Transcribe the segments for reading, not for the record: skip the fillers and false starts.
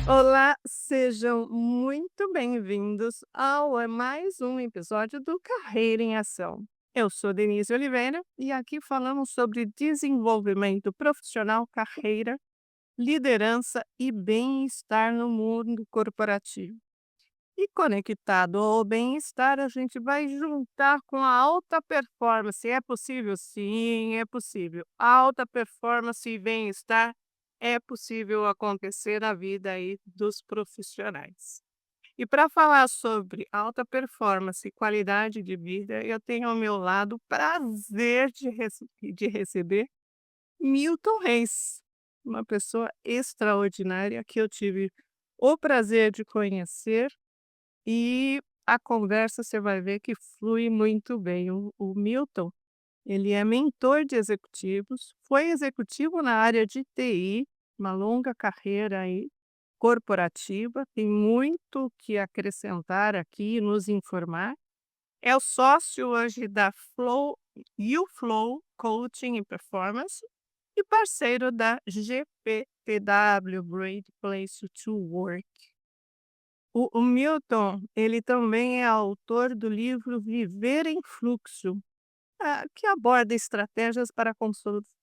Olá, sejam muito bem-vindos ao mais um episódio do Carreira em Ação. Eu sou Denise Oliveira e aqui falamos sobre desenvolvimento profissional, carreira, liderança e bem-estar no mundo corporativo. E conectado ao bem-estar, a gente vai juntar com a alta performance. É possível? Sim, é possível. Alta performance e bem-estar é possível acontecer na vida aí dos profissionais. E para falar sobre alta performance e qualidade de vida, eu tenho ao meu lado o prazer de receber Milton Reis, uma pessoa extraordinária que eu tive o prazer de conhecer e a conversa você vai ver que flui muito bem. O Milton, ele é mentor de executivos, foi executivo na área de TI, uma longa carreira aí corporativa, tem muito que acrescentar aqui e nos informar. É o sócio hoje da Flow Coaching e Performance e parceiro da GPTW, Great Place to Work. O Milton, ele também é autor do livro Viver em Fluxo, que aborda estratégias para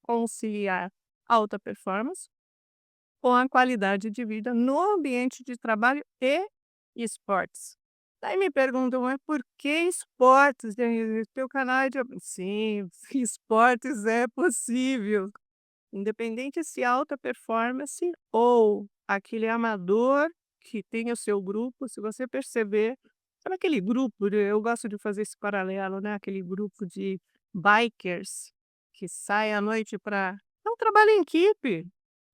conciliar alta performance com a qualidade de vida no ambiente de trabalho e esportes. Daí me perguntam, mas por que esportes, Denise? Teu canal é de... Sim, esportes é possível. Independente se alta performance ou aquele amador que tem o seu grupo, se você perceber, sabe aquele grupo, eu gosto de fazer esse paralelo, né? Aquele grupo de bikers que sai à noite para. É um trabalho em equipe,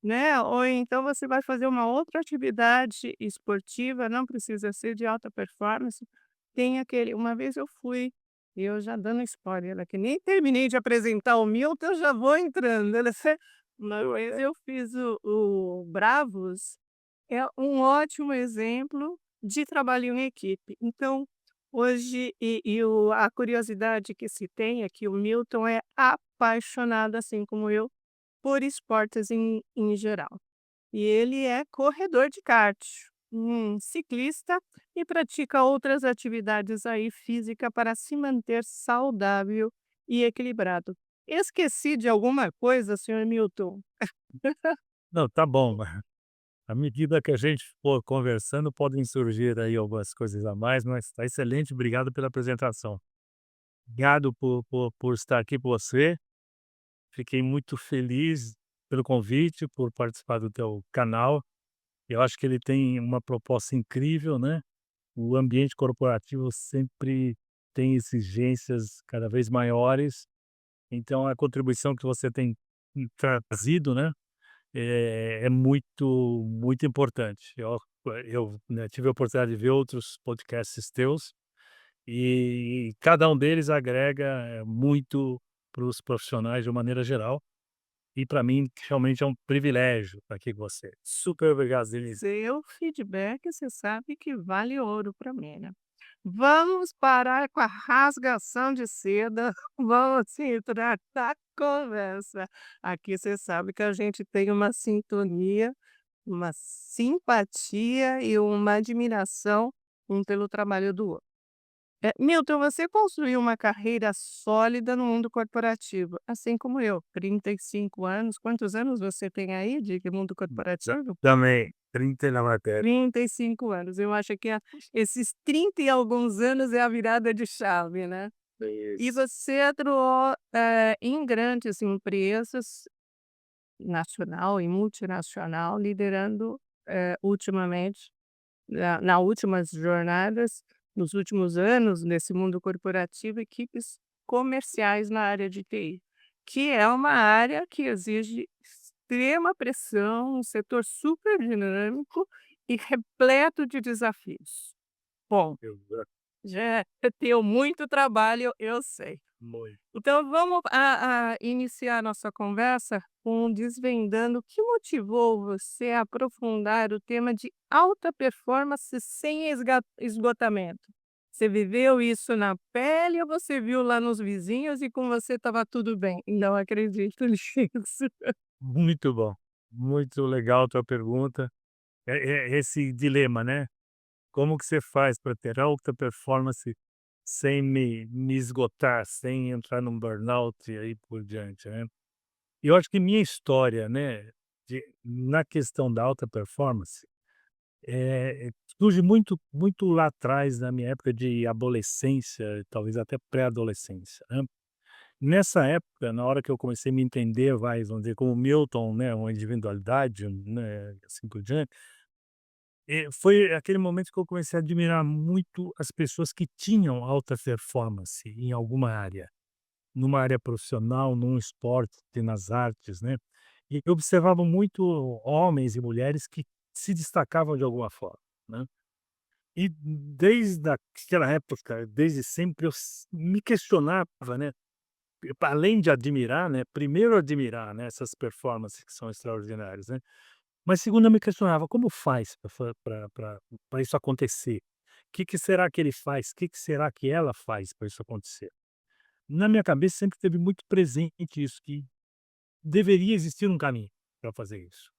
né? Ou então você vai fazer uma outra atividade esportiva, não precisa ser de alta performance. Tem aquele. Uma vez eu fui, e eu já dando spoiler, que nem terminei de apresentar o Milton, eu já vou entrando. Uma vez eu fiz o Bravos, é um ótimo exemplo de trabalho em equipe. Então, hoje a curiosidade que se tem é que o Milton é apaixonado, assim como eu, por esportes em geral. E ele é corredor de kart, ciclista e pratica outras atividades aí física para se manter saudável e equilibrado. Esqueci de alguma coisa, senhor Milton? Não, tá bom. À medida que a gente for conversando, podem surgir aí algumas coisas a mais, mas tá excelente. Obrigado pela apresentação. Obrigado por estar aqui com você. Fiquei muito feliz pelo convite, por participar do teu canal. Eu acho que ele tem uma proposta incrível, né? O ambiente corporativo sempre tem exigências cada vez maiores. Então, a contribuição que você tem trazido, né? É muito importante. Eu tive a oportunidade de ver outros podcasts teus, e cada um deles agrega muito para os profissionais de uma maneira geral, e para mim realmente é um privilégio estar aqui com você. Super obrigado, Denise. Seu feedback, você sabe que vale ouro para mim, né? Vamos parar com a rasgação de seda, vamos entrar na conversa. Aqui você sabe que a gente tem uma sintonia, uma simpatia e uma admiração um pelo trabalho do outro. Milton, você construiu uma carreira sólida no mundo corporativo, assim como eu, 35 anos. Quantos anos você tem aí de mundo corporativo? Também, 30 na matéria. 35 anos. Eu acho que esses 30 e alguns anos é a virada de chave, né. E Isso. você atuou, em grandes empresas, nacional e multinacional, liderando, ultimamente, na últimas jornadas, nos últimos anos, nesse mundo corporativo, equipes comerciais na área de TI, que é uma área que exige extrema pressão, um setor super dinâmico e repleto de desafios. Bom, Exato. já deu muito trabalho, eu sei. Muito. Então vamos a iniciar a nossa conversa com desvendando o que motivou você a aprofundar o tema de alta performance sem esgotamento. Você viveu isso na pele ou você viu lá nos vizinhos e com você estava tudo bem? Não acredito nisso. Muito bom. Muito legal a tua pergunta. esse dilema, né. Como que você faz para ter alta performance sem me esgotar, sem entrar num burnout e aí por diante, né. E eu acho que minha história, né, na questão da alta performance, surge muito lá atrás, na minha época de adolescência, talvez até pré-adolescência, né. Nessa época, na hora que eu comecei a me entender, vamos dizer, como Milton, né, uma individualidade, né, assim por diante, foi aquele momento que eu comecei a admirar muito as pessoas que tinham alta performance em alguma área, numa área profissional, num esporte, nas artes, né. E eu observava muito homens e mulheres que se destacavam de alguma forma, né. E desde aquela época, desde sempre eu me questionava, né, além de admirar, né, primeiro admirar, né, essas performances que são extraordinárias, né, mas segundo eu me questionava: "Como faz para isso acontecer? Que será que ele faz? Que será que ela faz para isso acontecer?". Na minha cabeça sempre teve muito presente isso, que deveria existir um caminho para fazer isso.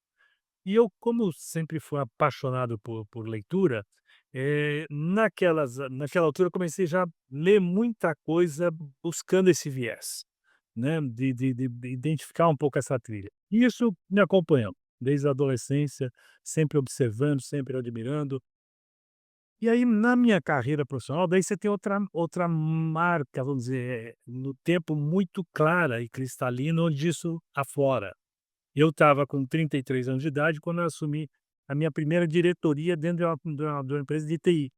E eu, como sempre fui apaixonado por leitura, naquela altura eu comecei já a ler muita coisa buscando esse viés, né, de identificar um pouco essa trilha. E isso me acompanhou desde a adolescência, sempre observando, sempre admirando. E aí na minha carreira profissional, daí você tem outra marca, vamos dizer, no tempo muito clara e cristalina onde isso aflora. Eu estava com 33 anos de idade quando eu assumi a minha primeira diretoria dentro de uma empresa de TI,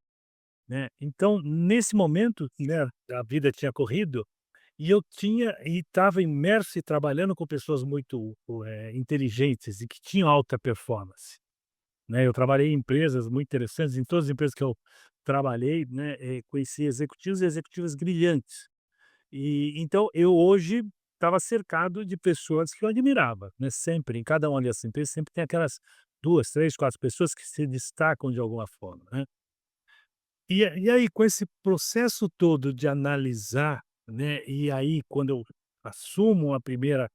né. Então, nesse momento, né, a vida tinha corrido e eu tinha e estava imerso e trabalhando com pessoas muito, inteligentes e que tinham alta performance, né. Eu trabalhei em empresas muito interessantes, em todas as empresas que eu trabalhei, né, conheci executivos e executivas brilhantes. E então eu hoje estava cercado de pessoas que eu admirava, né, sempre, em cada uma dessas empresas sempre tem aquelas 2, 3, 4 pessoas que se destacam de alguma forma, né. E aí com esse processo todo de analisar, né, e aí quando eu assumo a primeira,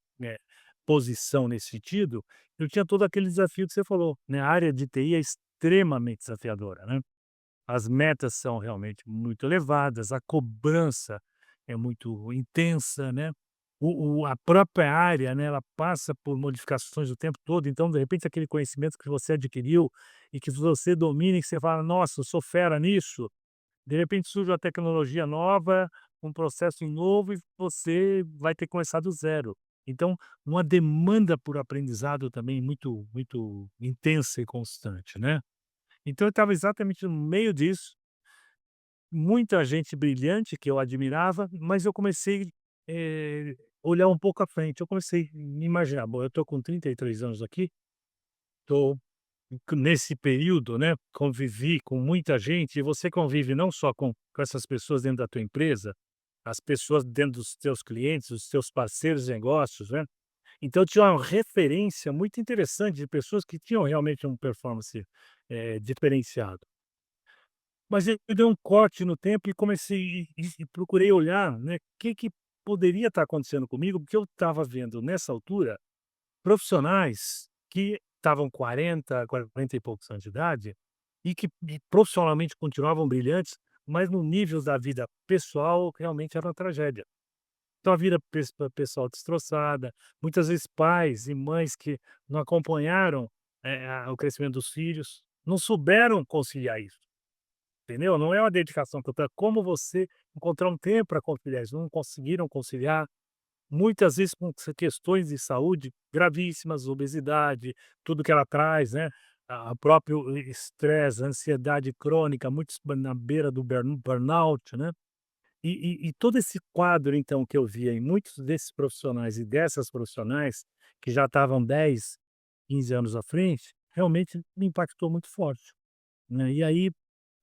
posição nesse sentido, eu tinha todo aquele desafio que você falou, né, a área de TI é extremamente desafiadora, né. As metas são realmente muito elevadas, a cobrança é muito intensa, né. A própria área, né, ela passa por modificações o tempo todo, então, de repente, aquele conhecimento que você adquiriu e que você domina e que você fala: "Nossa, eu sou fera nisso", de repente surge uma tecnologia nova, um processo novo e você vai ter que começar do zero. Então, uma demanda por aprendizado também muito intensa e constante, né. Então eu estava exatamente no meio disso, muita gente brilhante que eu admirava, mas eu comecei, olhar um pouco à frente, eu comecei a me imaginar: "Bom, eu estou com 33 anos aqui, estou nesse período, né, convivi com muita gente", e você convive não só com essas pessoas dentro da tua empresa, as pessoas dentro dos teus clientes, os teus parceiros de negócios, né. Então eu tinha uma referência muito interessante de pessoas que tinham realmente um performance, diferenciado. Mas eu dei um corte no tempo e comecei e procurei olhar, né, que poderia estar acontecendo comigo, porque eu estava vendo nessa altura profissionais que estavam 40 e poucos anos de idade e que profissionalmente continuavam brilhantes, mas no nível da vida pessoal realmente era uma tragédia. Então a vida pessoal destroçada, muitas vezes pais e mães que não acompanharam, o crescimento dos filhos, não souberam conciliar isso. Entendeu? Não é uma dedicação total, é como você encontrar um tempo para conciliar isso, não conseguiram conciliar, muitas vezes com questões de saúde gravíssimas, obesidade, tudo que ela traz, né, a próprio estresse, ansiedade crônica, muitos na beira do burnout, né. E todo esse quadro então que eu via em muitos desses profissionais e dessas profissionais, que já estavam 10, 15 anos à frente, realmente me impactou muito forte, né. E aí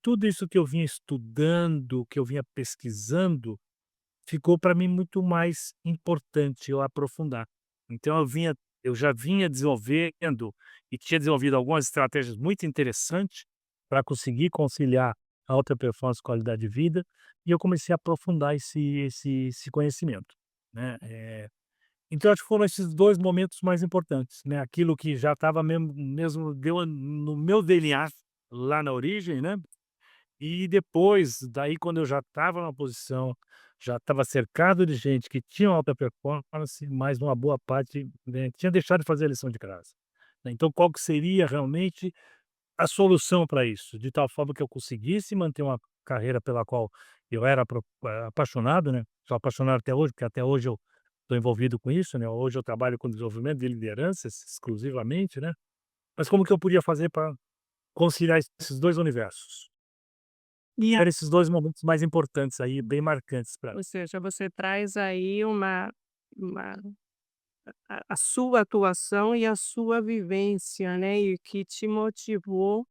tudo isso que eu vinha estudando, que eu vinha pesquisando, ficou para mim muito mais importante eu aprofundar. Então eu já vinha desenvolvendo e tinha desenvolvido algumas estratégias muito interessantes para conseguir conciliar alta performance e qualidade de vida, e eu comecei a aprofundar esse conhecimento, né. Então acho que foram esses 2 momentos mais importantes, né, aquilo que já estava mesmo deu no meu DNA, lá na origem, né, e depois, daí quando eu já estava na posição, já estava cercado de gente que tinha alta performance, mas uma boa parte, né, tinha deixado de fazer a lição de casa, né. Então qual que seria realmente a solução para isso? De tal forma que eu conseguisse manter uma carreira pela qual eu era apaixonado, né, sou apaixonado até hoje, porque até hoje eu estou envolvido com isso, né, hoje eu trabalho com desenvolvimento de lideranças exclusivamente, né, mas como que eu podia fazer para conciliar esses 2 universos? E eram esses 2 momentos mais importantes aí, bem marcantes para mim. Ou seja, você traz aí uma a sua atuação e a sua vivência, né, e o que te motivou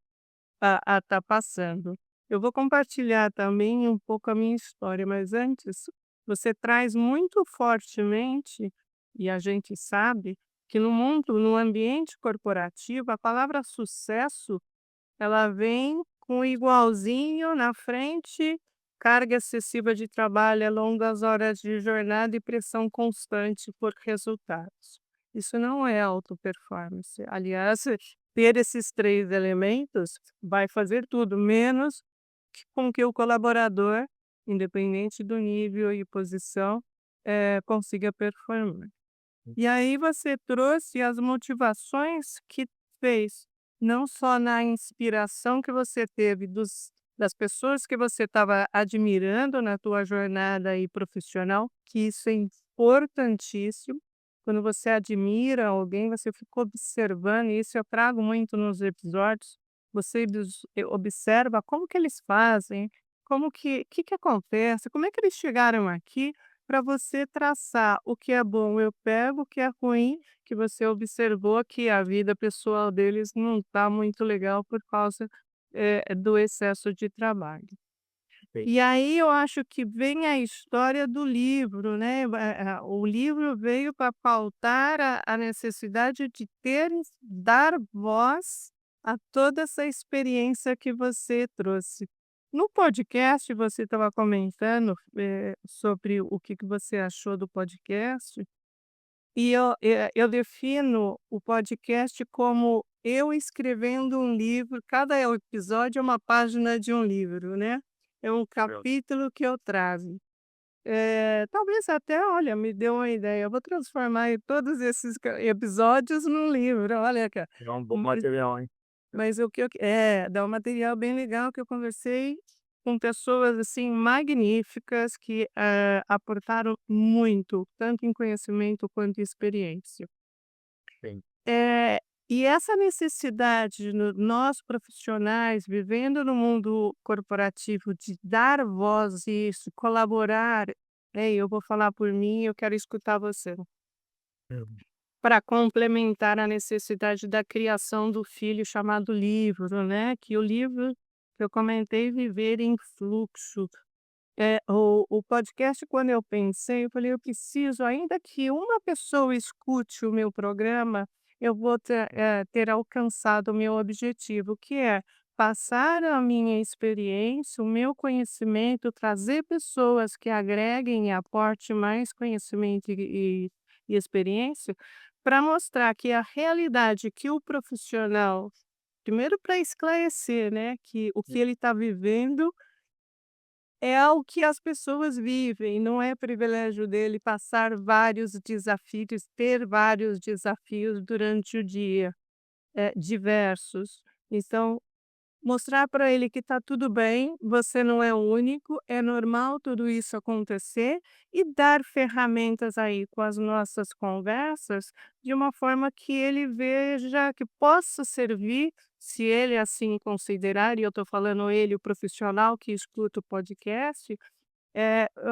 a estar passando. Eu vou compartilhar também um pouco a minha história, mas antes, você traz muito fortemente, e a gente sabe, que no ambiente corporativo, a palavra sucesso, ela vem com igualzinho na frente, carga excessiva de trabalho, longas horas de jornada e pressão constante por resultados. Isso não é auto performance. Aliás, ter esses 3 elementos vai fazer tudo, menos com que o colaborador, independente do nível e posição, consiga performar. E aí você trouxe as motivações que fez, não só na inspiração que você teve das pessoas que você estava admirando na tua jornada aí profissional, que isso é importantíssimo. Quando você admira alguém, você fica observando, e isso eu trago muito nos episódios, você observa como que eles fazem, como que acontece, como é que eles chegaram aqui, para você traçar o que é bom eu pego, o que é ruim, que você observou que a vida pessoal deles não está muito legal por causa, do excesso de trabalho. Perfeito. E aí eu acho que vem a história do livro, né, o livro veio para pautar a necessidade de dar voz a toda essa experiência que você trouxe. No podcast você estava comentando, sobre o que que você achou do podcast, e eu defino o podcast como eu escrevendo um livro, cada episódio é uma página de um livro, né, é um Pronto. capítulo que eu trago. Talvez até, olha, me deu uma ideia, eu vou transformar aí todos esses episódios num livro, olha, cara. É um bom material, hein. Mas o que eu dá um material bem legal que eu conversei com pessoas, assim, magníficas que, aportaram muito, tanto em conhecimento quanto em experiência. Sim. Eh, e essa necessidade nós profissionais, vivendo no mundo corporativo, de dar voz a isso, colaborar, né, eu vou falar por mim, eu quero escutar você. Hum. Para complementar a necessidade da criação do filho chamado livro, né, que o livro que eu comentei Viver em Fluxo. O podcast quando eu pensei, eu falei: "Eu preciso ainda que uma pessoa escute o meu programa, eu vou ter alcançado o meu objetivo", que é passar a minha experiência, o meu conhecimento, trazer pessoas que agreguem e aporte mais conhecimento e experiência, para mostrar que a realidade que o profissional primeiro para esclarecer, né, que o que ele está vivendo é o que as pessoas vivem, não é privilégio dele passar vários desafios, ter vários desafios durante o dia, diversos. Então, mostrar para ele que está tudo bem, você não é o único, é normal tudo isso acontecer e dar ferramentas aí com as nossas conversas, de uma forma que ele veja que possa servir, se ele assim considerar, e eu estou falando ele, o profissional que escuta o podcast,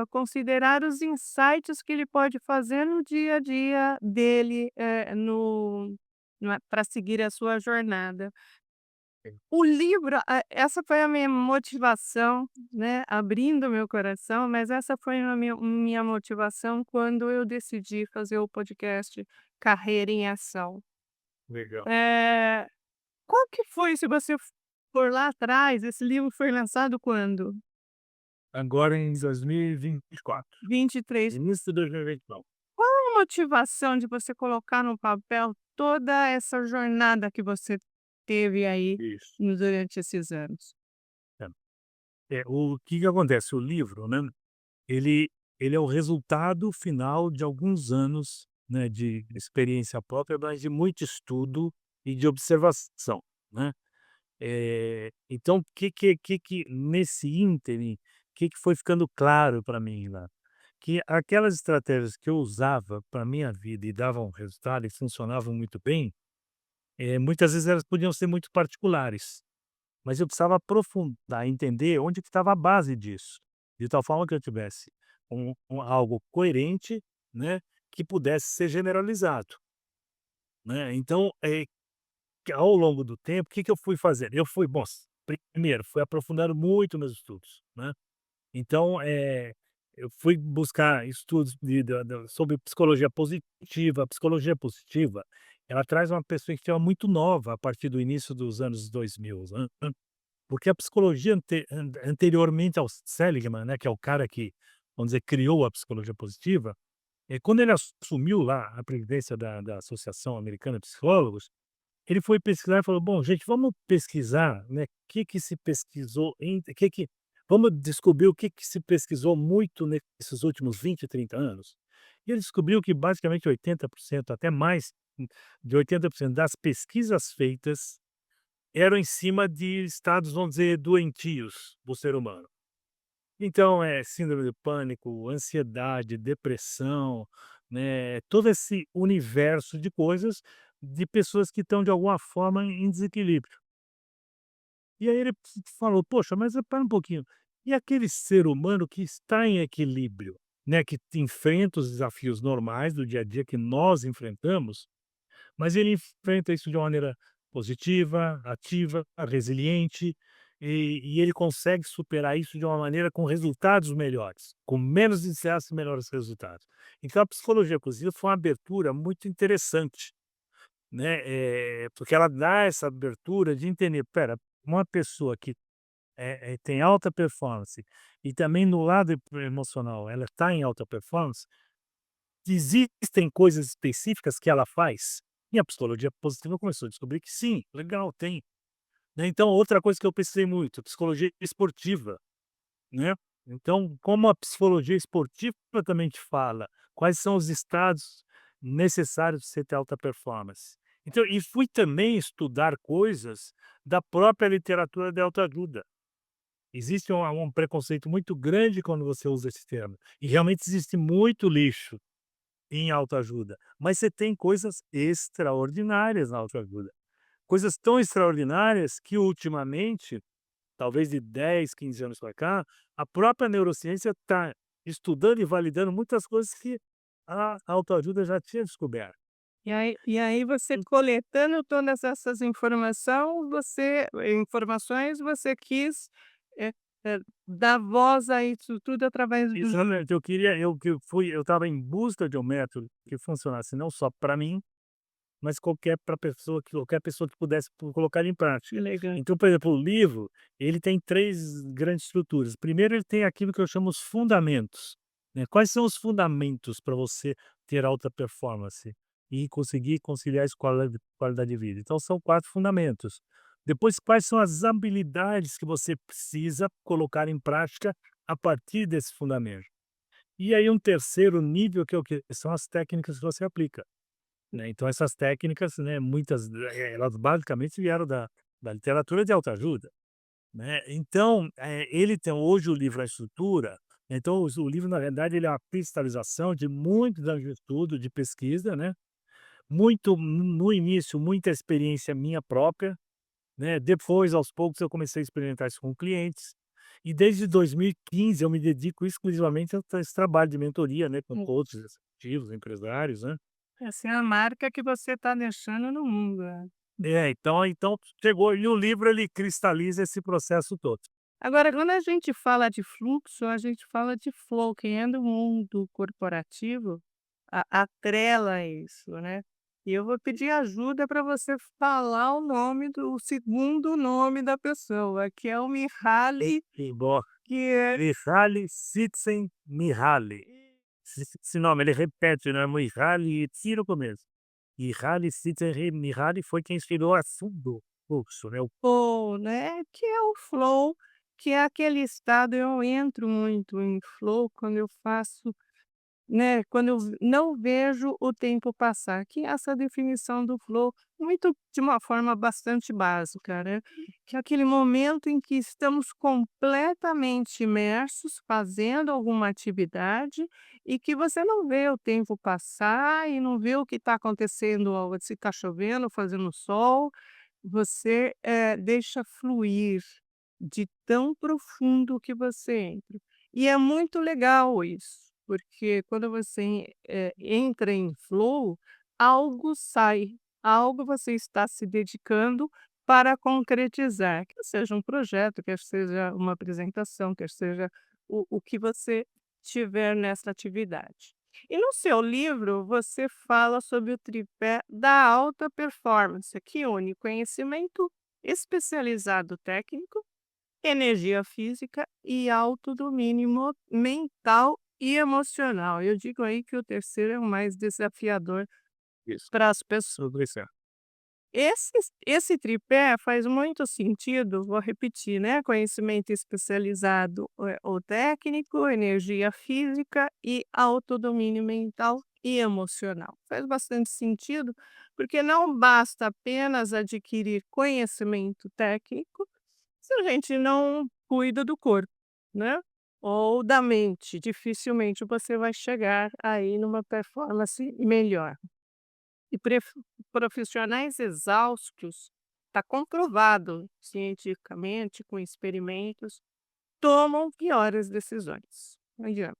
considerar os insights que ele pode fazer no dia a dia dele, no para seguir a sua jornada. Sim. O livro, essa foi a minha motivação, né, abrindo meu coração, mas essa foi a minha motivação quando eu decidi fazer o podcast Carreira em Ação. Legal. Eh, qual que foi, se você for lá atrás, esse livro foi lançado quando? Agora em 2024, 23. início de 2024. Qual a motivação de você colocar no papel toda essa jornada que você teve aí Isso. durante esses anos? O que que acontece, o livro, né, ele ele é o resultado final de alguns anos, né, de experiência própria, mas de muito estudo e de observação, né. Então o que que nesse ínterim, que foi ficando claro para mim lá? Que aquelas estratégias que eu usava para minha vida e davam resultado e funcionavam muito bem, muitas vezes elas podiam ser muito particulares. Mas eu precisava aprofundar, entender onde que estava a base disso, de tal forma que eu tivesse algo coerente, né, que pudesse ser generalizado, né. Então, que ao longo do tempo, o que que eu fui fazendo? Eu fui bom, primeiro, fui aprofundando muito meus estudos, né. Então, eu fui buscar estudos sobre psicologia positiva. A psicologia positiva, ela traz uma perspectiva muito nova a partir do início dos anos 2000, né. Porque a psicologia anteriormente ao Seligman, né, que é o cara que, vamos dizer, criou a psicologia positiva, quando ele assumiu lá a presidência da Associação Americana de Psicólogos, ele foi pesquisar e falou: "Bom, gente, vamos pesquisar, né, que se pesquisou que vamos descobrir o que que se pesquisou muito nesses últimos 20, 30 anos". E ele descobriu que basicamente 80%, até mais, de 80% das pesquisas feitas eram em cima de estados, vamos dizer, doentios do ser humano. Então, é síndrome do pânico, ansiedade, depressão, né, todo esse universo de coisas de pessoas que estão de alguma forma em desequilíbrio. E aí ele falou: "Poxa, mas espera um pouquinho, e aquele ser humano que está em equilíbrio, né, que enfrenta os desafios normais do dia a dia que nós enfrentamos, mas ele enfrenta isso de uma maneira positiva, ativa, resiliente, e ele consegue superar isso de uma maneira com resultados melhores, com menos estresse, melhores resultados". Então a psicologia positiva foi uma abertura muito interessante, né, porque ela dá essa abertura de entender: espera, uma pessoa que tem alta performance e também no lado emocional ela está em alta performance, existem coisas específicas que ela faz? E a psicologia positiva começou a descobrir que sim, legal, tem, né. Então outra coisa que eu pesquisei muito, psicologia esportiva, né. Então, como a psicologia esportiva também te fala quais são os estados necessários para você ter alta performance. Então e fui também estudar coisas da própria literatura de autoajuda. Existe um preconceito muito grande quando você usa esse termo, e realmente existe muito lixo em autoajuda, mas você tem coisas extraordinárias na autoajuda. Coisas tão extraordinárias que ultimamente, talvez de 10, 15 anos para cá, a própria neurociência está estudando e validando muitas coisas que a autoajuda já tinha descoberto. E aí você coletando todas essas informações, você quis, eh dar voz a isso tudo através dos Exatamente, eu estava em busca de um método que funcionasse não só para mim, mas qualquer pessoa que pudesse colocar em prática. legal. Então, por exemplo, o livro, ele tem 3 grandes estruturas. Primeiro, ele tem aquilo que eu chamo os fundamentos, né. Quais são os fundamentos para você ter alta performance e conseguir conciliar isso com a qualidade de vida? Então são 4 fundamentos. Depois, quais são as habilidades que você precisa colocar em prática a partir desse fundamento? E aí um terceiro nível que é o quê? São as técnicas que você aplica. Né, então essas técnicas, né, muitas elas basicamente vieram da literatura de autoajuda, né. Então, ele tem hoje o livro, a estrutura, então o livro na verdade ele é uma cristalização de muitos anos de estudo, de pesquisa, né, muito no início muita experiência minha própria, né, depois aos poucos eu comecei a experimentar isso com clientes, e desde 2015 eu me dedico exclusivamente a esse trabalho de mentoria, né, com coaches executivos, empresários, né. Essa é a marca que você está deixando no mundo, né. Então chegou e o livro ele cristaliza esse processo todo. Agora, quando a gente fala de fluxo, a gente fala de flow. Quem é do mundo corporativo atrela isso, né. E eu vou pedir ajuda para você falar o segundo nome da pessoa, que é o Mihaly, Embora que é Mihaly Csikszentmihalyi. esse nome, ele repete, né, Mihaly Csikszentmihalyi. Mihaly Csikszentmihalyi foi quem inspirou a fundo o curso, né, o Ou, né, que é o flow, que é aquele estado eu entro muito em flow quando eu faço, né, quando eu não vejo o tempo passar, que é essa definição do flow, muito de uma forma bastante básica, né, que é aquele momento em que estamos completamente imersos, fazendo alguma atividade, e que você não vê o tempo passar e não vê o que está acontecendo, ó, se está chovendo, fazendo sol, você, deixa fluir de tão profundo que você entra. E é muito legal isso, porque quando você, entra em flow, algo sai, algo você está se dedicando para concretizar, quer seja um projeto, quer seja uma apresentação, quer seja o que você tiver nessa atividade. E no seu livro, você fala sobre o tripé da alta performance, que une conhecimento especializado técnico, energia física e autodomínio mental e emocional. Eu digo aí que o terceiro é o mais desafiador isso, para as pessoas. tudo isso. Esse tripé faz muito sentido, vou repetir, né, conhecimento especializado, ou técnico, energia física e autodomínio mental e emocional. Faz bastante sentido, porque não basta apenas adquirir conhecimento técnico, se a gente não cuida do corpo, né, ou da mente, dificilmente você vai chegar aí numa performance melhor. E profissionais exaustos, está comprovado cientificamente com experimentos, tomam piores decisões. Não adianta.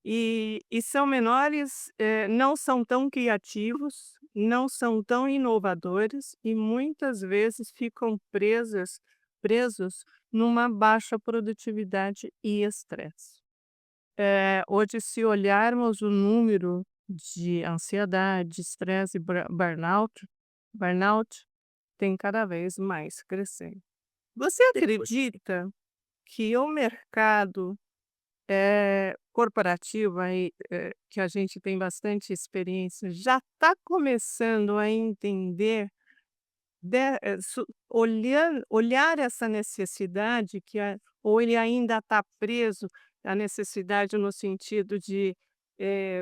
E são menores, não são tão criativos, não são tão inovadores e muitas vezes ficam presos numa baixa produtividade e estresse. Hoje, se olharmos o número de ansiedade, estresse e burnout tem cada vez mais crescendo. Você Depois. acredita que o mercado, corporativo aí, que a gente tem bastante experiência, já está começando a entender olhar essa necessidade que ou ele ainda está preso à necessidade no sentido de,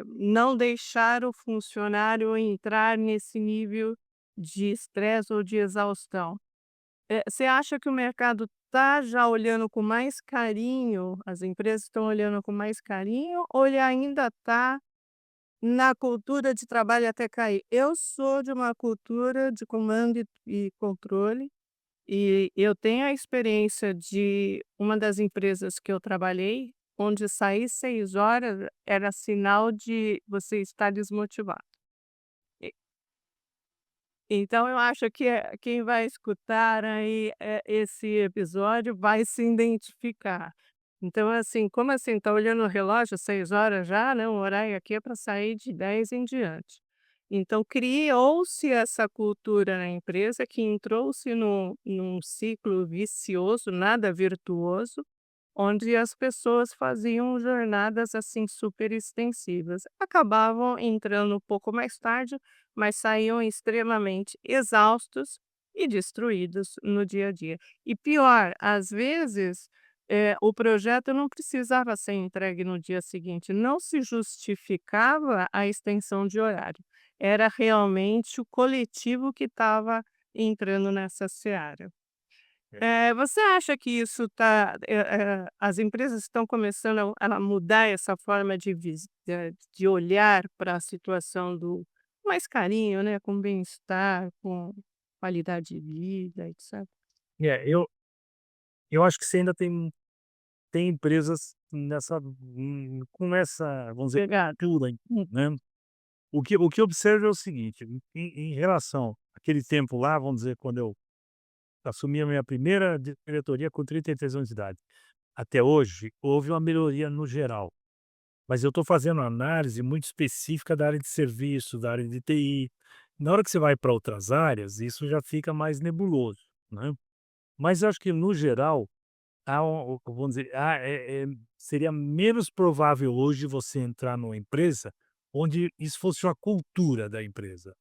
não deixar o funcionário entrar nesse nível de estresse ou de exaustão. Você acha que o mercado está já olhando com mais carinho, as empresas estão olhando com mais carinho, ou ele ainda está na cultura de trabalho até cair? Eu sou de uma cultura de comando e controle, e eu tenho a experiência de uma das empresas que eu trabalhei, onde sair 6 horas era sinal de você estar desmotivado. E então eu acho que, quem vai escutar aí, esse episódio vai se identificar. Então, assim, como assim, tá olhando o relógio, 6 horas já, né, o horário aqui é para sair de 10 em diante. Então criou-se essa cultura na empresa que entrou-se num ciclo vicioso, nada virtuoso, onde as pessoas faziam jornadas, assim, super extensivas. Acabavam entrando um pouco mais tarde, mas saíam extremamente exaustos e destruídos no dia a dia. E pior, às vezes, o projeto não precisava ser entregue no dia seguinte, não se justificava a extensão de horário. Era realmente o coletivo que estava entrando nessa seara. É. Você acha que isso tá, as empresas estão começando a mudar essa forma de olhar para a situação do mais carinho, né, com bem-estar, com qualidade de vida, etcétera? Eu acho que você ainda tem empresas com essa, vamos dizer, Pegado. cultura, né. O que eu observo é o seguinte, em relação àquele tempo lá, vamos dizer, quando eu assumi a minha primeira diretoria com 33 anos de idade, até hoje, houve uma melhoria no geral, mas eu estou fazendo análise muito específica da área de serviço, da área de TI. Na hora que você vai para outras áreas, isso já fica mais nebuloso, né. Mas eu acho que no geral vamos dizer, seria menos provável hoje você entrar numa empresa onde isso fosse uma cultura da empresa.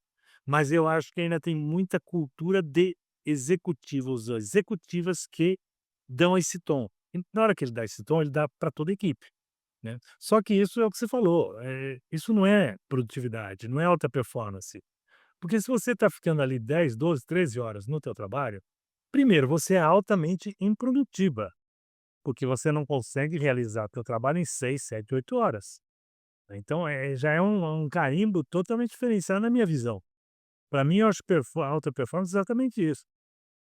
Mas eu acho que ainda tem muita cultura de executivos ou executivas que dão esse tom. E na hora que ele dá esse tom, ele dá para toda a equipe, né. Só que isso é o que você falou, isso não é produtividade, não é alta performance. Porque se você está ficando ali 10, 12, 13 horas no teu trabalho, primeiro, você é altamente improdutiva, porque você não consegue realizar teu trabalho em 6, 7, 8 horas. Então, já é um carimbo totalmente diferenciado na minha visão. Para mim, eu acho alta performance é exatamente isso.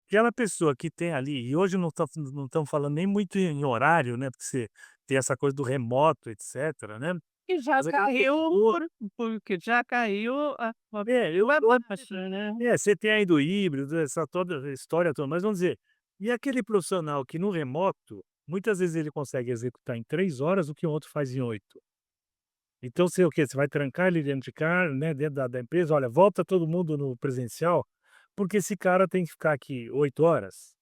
Aquela pessoa que tem ali e hoje não estamos falando nem muito em horário, né, porque você tem essa coisa do remoto, etcétera, né, E já mas aquela caiu pessoa porque já caiu a eu é eu baixa, né. você tem aí do híbrido, essa toda história toda, mas vamos dizer, e aquele profissional que no remoto, muitas vezes ele consegue executar em 3 horas o que o outro faz em 8. Então você o quê? Você vai trancar ele dentro de casa, né, dentro da empresa: "Olha, volta todo mundo no presencial, porque esse cara tem que ficar aqui 8 horas".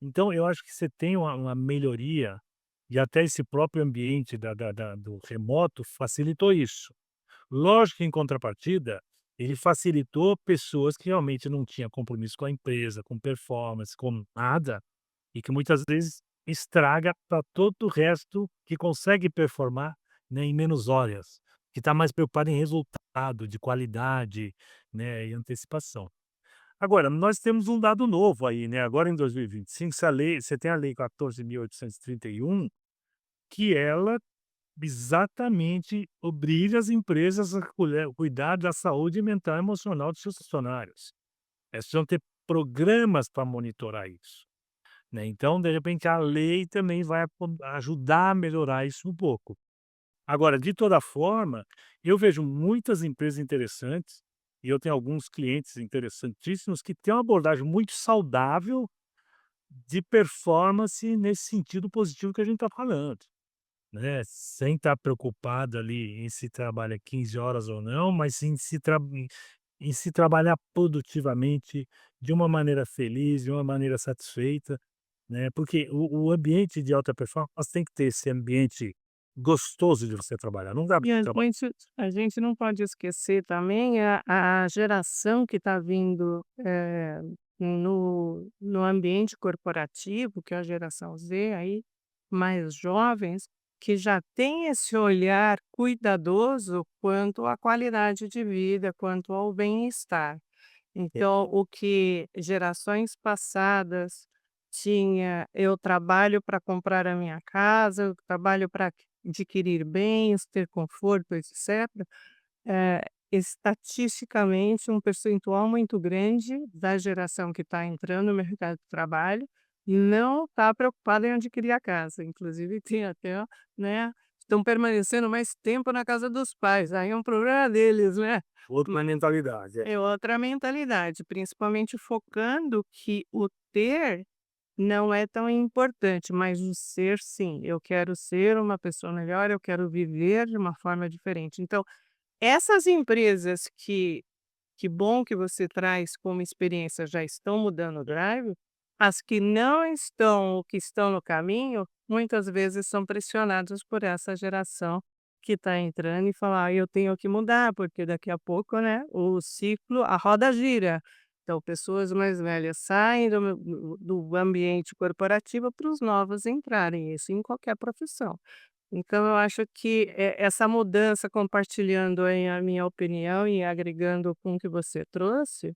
Então eu acho que você tem uma melhoria, e até esse próprio ambiente do remoto facilitou isso. Lógico que em contrapartida, ele facilitou pessoas que realmente não tinham compromisso com a empresa, com performance, com nada, e que muitas vezes estraga para todo o resto que consegue performar, né, em menos horas, que está mais preocupado em resultado, de qualidade, né, e antecipação. Agora, nós temos um dado novo aí, né, agora em 2025, se a lei você tem a lei 14.831, que ela exatamente obriga as empresas a cuidar da saúde mental e emocional dos seus funcionários. Precisam ter programas para monitorar isso, né, então, de repente, a lei também vai ajudar a melhorar isso um pouco. Agora, de toda forma, eu vejo muitas empresas interessantes, e eu tenho alguns clientes interessantíssimos que têm uma abordagem muito saudável de performance nesse sentido positivo que a gente está falando, né, sem estar preocupado ali em se trabalha 15 horas ou não, mas em se trabalhar produtivamente, de uma maneira feliz, de uma maneira satisfeita, né, porque o ambiente de alta performance tem que ter esse ambiente gostoso de você trabalhar, não dá para E a trabalhar. gente a gente não pode esquecer também a geração que está vindo, no ambiente corporativo, que é a geração Z aí, mais jovens, que já tem esse olhar cuidadoso quanto à qualidade de vida, quanto ao bem-estar. Então, o que gerações passadas tinha: "Eu trabalho para comprar a minha casa, eu trabalho para adquirir bens, ter conforto, etcétera", estatisticamente, um percentual muito grande da geração que está entrando no mercado de trabalho não está preocupada em adquirir a casa. Inclusive tem até, né, estão permanecendo mais tempo na casa dos pais, aí é um problema deles, né. Outra mentalidade, É outra mentalidade, principalmente focando que o ter não é tão importante, mas o ser sim. Eu quero ser uma pessoa melhor, eu quero viver de uma forma diferente. Então, essas empresas que bom que você traz como experiência, já estão mudando o drive, as que não estão ou que estão no caminho, muitas vezes são pressionadas por essa geração que está entrando e falar: "Ah, eu tenho que mudar, porque daqui a pouco, né, o ciclo a roda gira". Então pessoas mais velhas saem do ambiente corporativo para os novos entrarem, isso em qualquer profissão. Então eu acho que, essa mudança, compartilhando aí a minha opinião e agregando com o que você trouxe,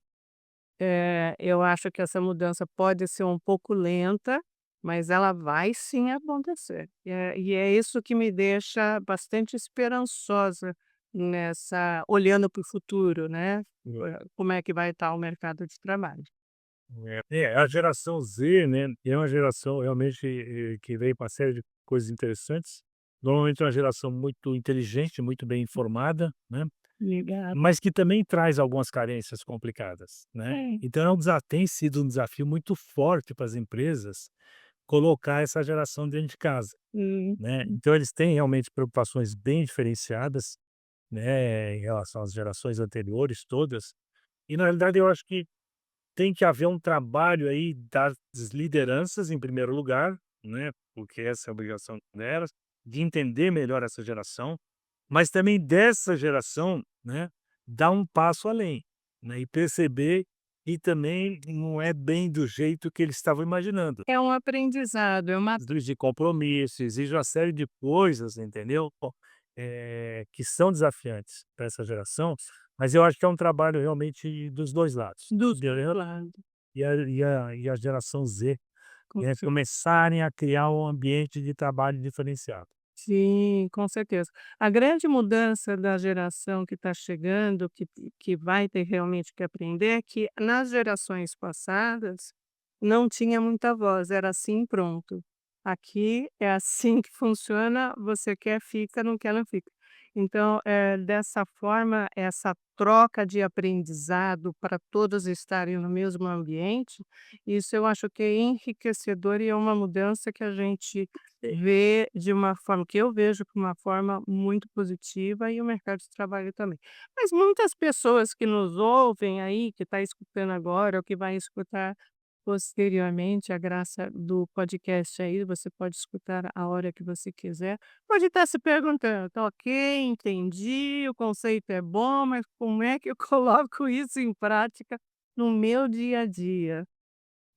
eu acho que essa mudança pode ser um pouco lenta, mas ela vai sim acontecer. E é isso que me deixa bastante esperançosa nessa olhando para o futuro, né, como é que vai estar o mercado de trabalho. a geração Z, né, é uma geração realmente, que veio com uma série de coisas interessantes. Normalmente é uma geração muito inteligente, muito bem informada, né, Obrigada. mas que também traz algumas carências complicadas, né. É. Então tem sido um desafio muito forte para as empresas colocar essa geração dentro de casa, Hum. né. Então eles têm realmente preocupações bem diferenciadas, né, em relação às gerações anteriores todas, e na realidade eu acho que tem que haver um trabalho aí das lideranças em primeiro lugar, né, porque essa é a obrigação delas, de entender melhor essa geração, mas também dessa geração, né, dar um passo além, né, e perceber que também não é bem do jeito que eles estavam imaginando. É um aprendizado, é uma Exige compromisso, exige uma série de coisas, entendeu? Que são desafiantes para essa geração, mas eu acho que é um trabalho realmente dos 2 lados, dos 2 entendeu? lados, E a geração Z, com né, começarem a criar um ambiente de trabalho diferenciado. sim, com certeza. A grande mudança da geração que está chegando, que vai ter realmente que aprender, é que nas gerações passadas não tinha muita voz, era assim, pronto. Aqui é assim que funciona, você quer fica, não quer não fica. Então, dessa forma, essa troca de aprendizado para todos estarem no mesmo ambiente, isso eu acho que é enriquecedor e é uma mudança que a gente vê de uma forma que eu vejo de uma forma muito positiva e o mercado de trabalho também. Mas muitas pessoas que nos ouvem aí, que está escutando agora ou que vai escutar posteriormente, a graça do podcast aí, você pode escutar a hora que você quiser, pode estar se perguntando: "Tá ok, entendi, o conceito é bom, mas como é que eu coloco isso em prática no meu dia a dia?".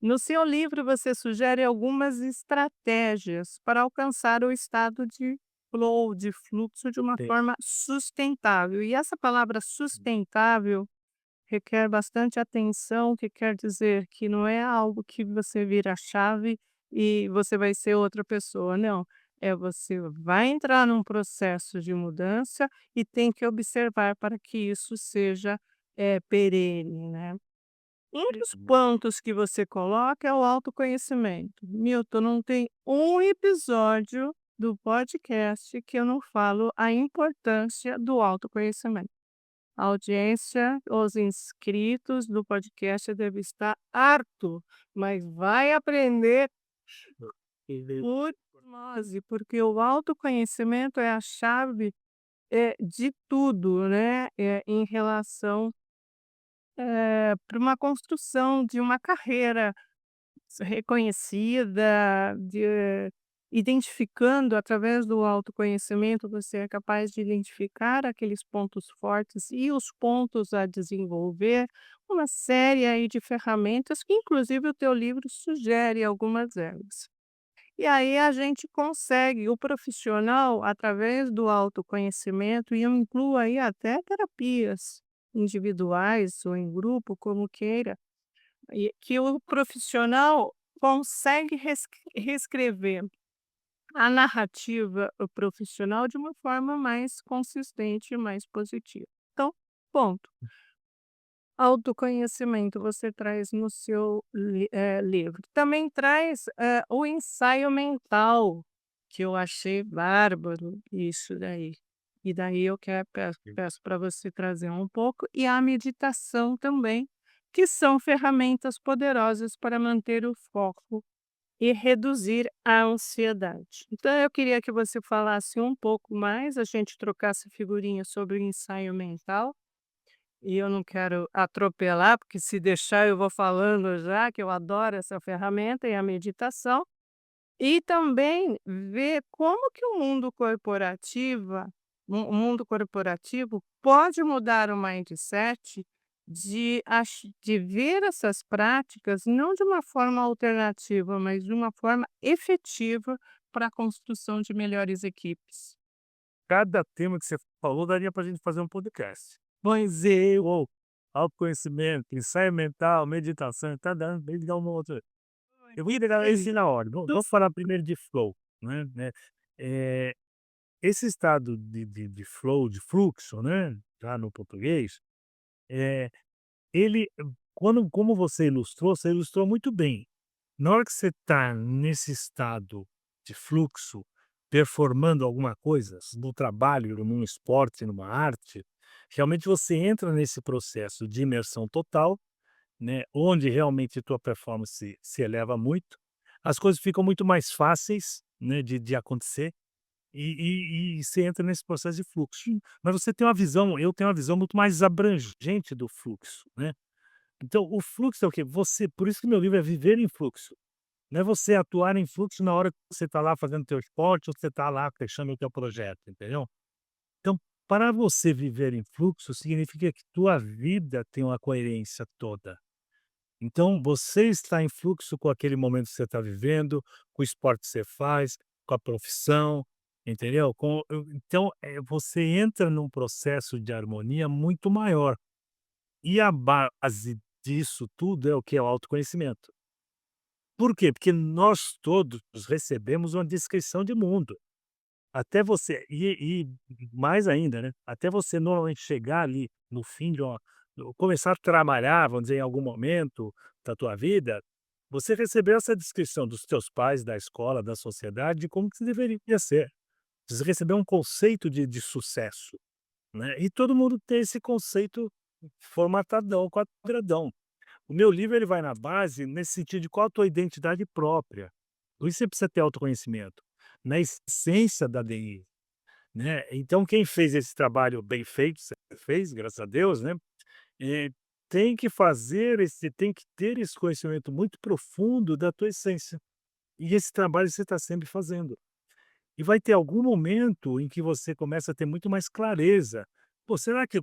No seu livro, você sugere algumas estratégias para alcançar o estado de flow, de fluxo, de uma Sim. forma sustentável. E essa palavra sustentável requer bastante atenção, que quer dizer que não é algo que você vira a chave e você vai ser outra pessoa, não. É você vai entrar num processo de mudança e tem que observar para que isso seja perene, né? Um dos pontos que você coloca é o autoconhecimento. Milton, não tem um episódio do podcast que eu não falo a importância do autoconhecimento. A audiência, os inscritos do podcast devem estar harto, mas vai aprender por osmose, porque o autoconhecimento é a chave de tudo, né? Em relação para uma construção de uma carreira reconhecida, identificando através do autoconhecimento, você é capaz de identificar aqueles pontos fortes e os pontos a desenvolver, uma série aí de ferramentas que inclusive o teu livro sugere algumas delas. E aí a gente consegue, o profissional, através do autoconhecimento, e eu incluo aí até terapias individuais ou em grupo, como queira, e que o profissional consegue reescrever a narrativa profissional de uma forma mais consistente e mais positiva. Então, ponto. Autoconhecimento você traz no seu livro. Também traz, o ensaio mental, que eu achei bárbaro isso daí. E daí eu quero peço para você trazer um pouco, e a meditação também, que são ferramentas poderosas para manter o foco e reduzir a ansiedade. Então eu queria que você falasse um pouco mais, a gente trocasse figurinhas sobre o ensaio mental, e eu não quero atropelar, porque se deixar eu vou falando já, que eu adoro essa ferramenta e a meditação, e também ver como que o mundo corporativo pode mudar o mindset de ver essas práticas não de uma forma alternativa, mas de uma forma efetiva para a construção de melhores equipes. Cada tema que você falou daria para a gente fazer um podcast. Pois eu, autoconhecimento, ensaio mental, meditação, tá dando, bem dá uma outra. Eu vou pegar esse na ordem. Vamos falar primeiro de flow, né. Eh, Esse estado de flow, de fluxo, né, já no português, eh, ele quando como você ilustrou muito bem. Na hora que você está nesse estado de fluxo, performando alguma coisa, no trabalho, num esporte, numa arte, realmente você entra nesse processo de imersão total, né, onde realmente tua performance se eleva muito, as coisas ficam muito mais fáceis, né, de acontecer, e você entra nesse processo de fluxo. Mas você tem uma visão eu tenho uma visão muito mais abrangente do fluxo, né. Então o fluxo é o quê? Por isso que meu livro é Viver em Fluxo. Não é você atuar em fluxo na hora que você está lá fazendo teu esporte ou você está lá fechando o teu projeto, entendeu? Então, para você viver em fluxo, significa que tua vida tem uma coerência toda. Então, você está em fluxo com aquele momento que você está vivendo, com o esporte que você faz, com a profissão, entendeu? Então, você entra num processo de harmonia muito maior. E a base disso tudo é o que? É o autoconhecimento. Por quê? Porque nós todos recebemos uma descrição de mundo. Até você mais ainda, né, até você normalmente chegar ali no fim de uma começar a trabalhar, vamos dizer, em algum momento da tua vida, você recebeu essa descrição dos teus pais, da escola, da sociedade, de como que você deveria ser. Você recebeu um conceito de sucesso, né, e todo mundo tem esse conceito formatadão, quadradão. O meu livro ele vai na base nesse sentido de qual a tua identidade própria. Por isso você precisa ter autoconhecimento, na essência da DI, né. Então quem fez esse trabalho bem feito, você fez, graças a Deus, né, eh, tem que ter esse conhecimento muito profundo da tua essência. E esse trabalho você está sempre fazendo. E vai ter algum momento em que você começa a ter muito mais clareza. "Pô, será que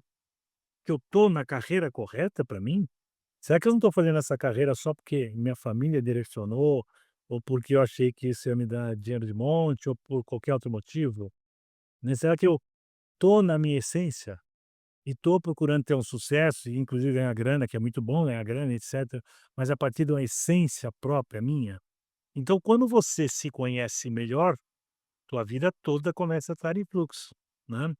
eu estou na carreira correta para mim? Será que eu não estou fazendo essa carreira só porque minha família direcionou, ou porque eu achei que isso ia me dar dinheiro de monte, ou por qualquer outro motivo, né? Será que eu estou na minha essência e estou procurando ter um sucesso e inclusive ganhar grana, que é muito bom ganhar grana, etcétera, mas a partir de uma essência própria minha?" Então, quando você se conhece melhor, tua vida toda começa a estar em fluxo, né?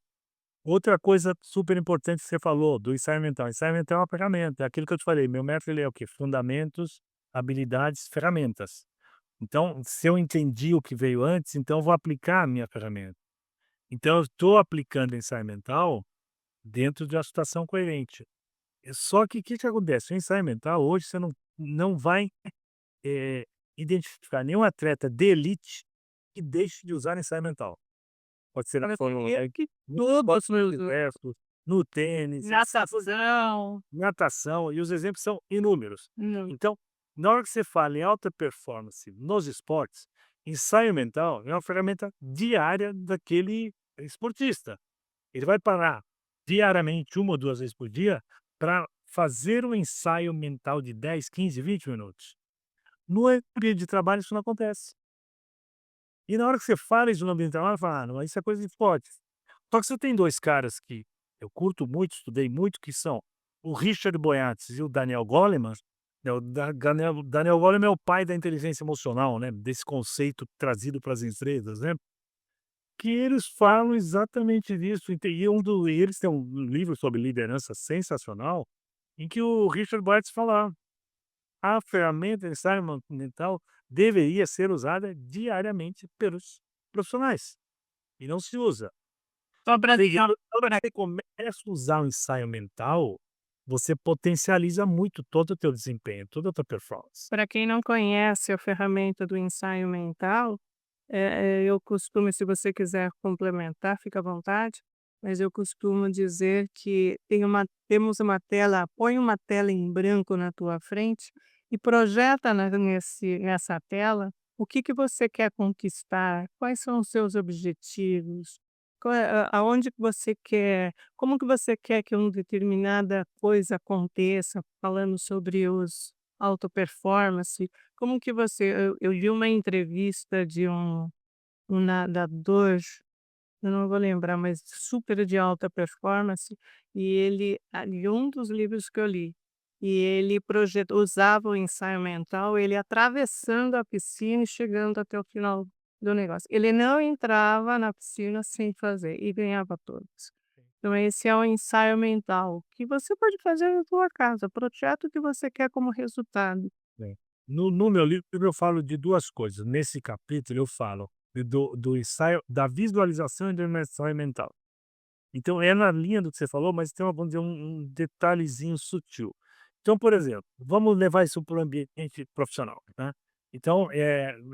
Outra coisa super importante que você falou do ensaio mental. Ensaio mental é uma ferramenta, é aquilo que eu te falei, meu método ele é o quê? Fundamentos, habilidades, ferramentas. Então, se eu entendi o que veio antes, então eu vou aplicar a minha ferramenta. Então eu estou aplicando ensaio mental dentro de uma situação coerente. Só que o que que acontece? O ensaio mental hoje você não vai, eh, identificar nenhum atleta de elite que deixe de usar ensaio mental. Pode ser na Olha, Fórmula é 1, que no todos esporte meus diversos, no tênis, natação. natação, e os exemplos são inúmeros. Não. Então, na hora que você fala em alta performance nos esportes, ensaio mental é uma ferramenta diária daquele esportista. Ele vai parar diariamente, uma ou 2 vezes por dia, para fazer um ensaio mental de 10, 15, 20 minutos. No ambiente de trabalho isso não acontece. E na hora que você fala isso no ambiente de trabalho, fala: "Ah, não, isso é coisa de esporte". Só que você tem 2 caras que eu curto muito, estudei muito, que são o Richard Boyatzis e o Daniel Goleman, né, o Daniel Goleman é o pai da inteligência emocional, né, desse conceito trazido para as empresas, né, que eles falam exatamente disso, e eles têm um livro sobre liderança sensacional, em que o Richard Boyatzis fala: "A ferramenta de ensaio mental deveria ser usada diariamente pelos profissionais, e não se usa". Só pra E a hora que você começa a usar o ensaio mental, você potencializa muito todo o teu desempenho, toda a tua performance. quem não conhece a ferramenta do ensaio mental, eu costumo, se você quiser complementar, fica à vontade, mas eu costumo dizer que temos uma tela, põe uma tela em branco na tua frente e projeta nessa tela o que que você quer conquistar, quais são os seus objetivos, aonde que você quer, como que você quer que uma determinada coisa aconteça, falando sobre os auto performance, como que você eu li uma entrevista de um nadador, eu não vou lembrar, mas super de alta performance, e em um dos livros que eu li, e ele usava o ensaio mental, ele atravessando a piscina e chegando até o final do negócio. Ele não entrava na piscina sem fazer e ganhava todas. Então esse é o ensaio mental, que você pode fazer na tua casa, projeto que você quer como resultado. Né. No meu livro eu falo de 2 coisas, nesse capítulo eu falo do ensaio da visualização e do ensaio mental. Então é na linha do que você falou, mas tem uma vamos dizer, um detalhezinho sutil. Então, por exemplo, vamos levar isso para o ambiente profissional, né. Então,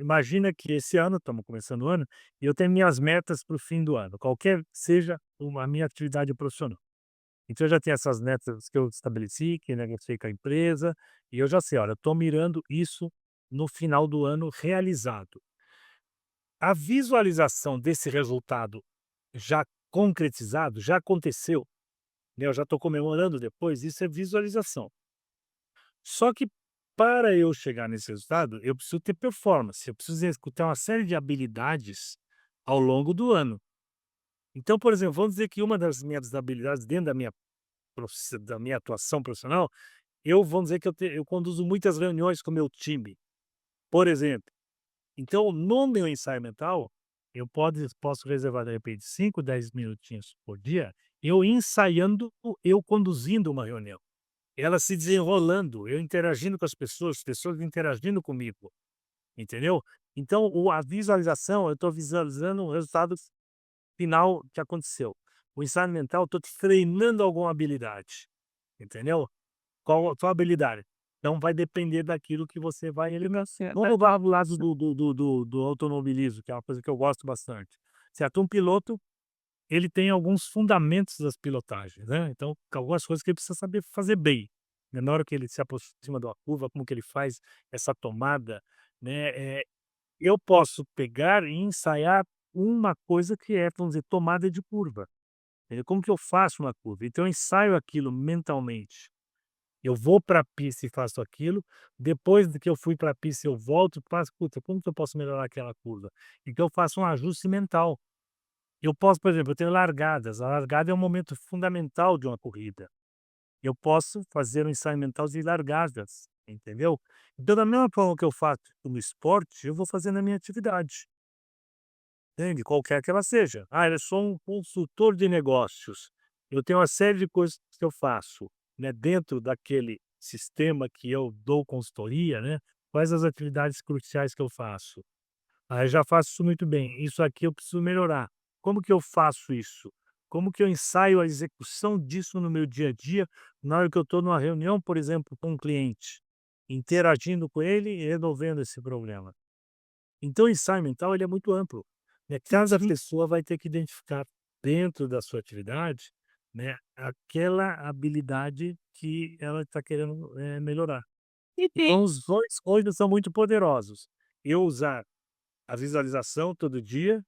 imagina que esse ano, estamos começando o ano, e eu tenho minhas metas para o fim do ano, qualquer seja a minha atividade profissional. Então eu já tenho essas metas que eu estabeleci, que negociei com a empresa, e eu já sei: "Olha, eu estou mirando isso no final do ano realizado. A visualização desse resultado já concretizado, já aconteceu, né, eu já estou comemorando depois, isso é visualização. Só que para eu chegar nesse resultado, eu preciso ter performance, eu preciso executar uma série de habilidades ao longo do ano. Então, por exemplo, vamos dizer que uma das minhas habilidades dentro da minha atuação profissional, vamos dizer que eu conduzo muitas reuniões com o meu time, por exemplo. Então, no meu ensaio mental, posso reservar, de repente, 5, 10 minutinhos por dia, eu ensaiando, eu conduzindo uma reunião. Ela se desenrolando, eu interagindo com as pessoas interagindo comigo, entendeu? Então a visualização, eu estou visualizando o resultado final que aconteceu. O ensaio mental, eu estou treinando alguma habilidade, entendeu? Qual habilidade? Então vai depender daquilo que você vai eliminar. Você Vamos levar o lado do automobilismo, que é uma coisa que eu gosto bastante, certo? Um piloto, ele tem alguns fundamentos das pilotagens, né, então algumas coisas que ele precisa saber fazer bem, né, na hora que ele se aproxima de uma curva, como que ele faz essa tomada, né, eu posso pegar e ensaiar uma coisa que é, vamos dizer, tomada de curva, entendeu? Como que eu faço uma curva? Então eu ensaio aquilo mentalmente. Eu vou para a pista e faço aquilo, depois de que eu fui para a pista eu volto e faço: "Puta, como que eu posso melhorar aquela curva?". Então eu faço um ajuste mental. Eu posso, por exemplo, eu tenho largadas, a largada é um momento fundamental de uma corrida. Eu posso fazer um ensaio mental de largadas, entendeu? Então, da mesma forma que eu faço no esporte, eu vou fazer na minha atividade, entende? Qualquer que ela seja. Ah, eu sou um consultor de negócios. Eu tenho uma série de coisas que eu faço, né, dentro daquele sistema que eu dou consultoria, né? Quais as atividades cruciais que eu faço? Ah, eu já faço isso muito bem. Isso aqui eu preciso melhorar. Como que eu faço isso? Como que eu ensaio a execução disso no meu dia a dia, na hora que eu estou numa reunião, por exemplo, com um cliente, interagindo com ele e resolvendo esse problema. Então, o ensaio mental ele é muito amplo, né? Cada uhum. pessoa vai ter que identificar dentro da sua atividade, né, aquela habilidade que ela está querendo melhorar. E tem Então, os dois hoje são muito poderosos. Eu usar a visualização todo dia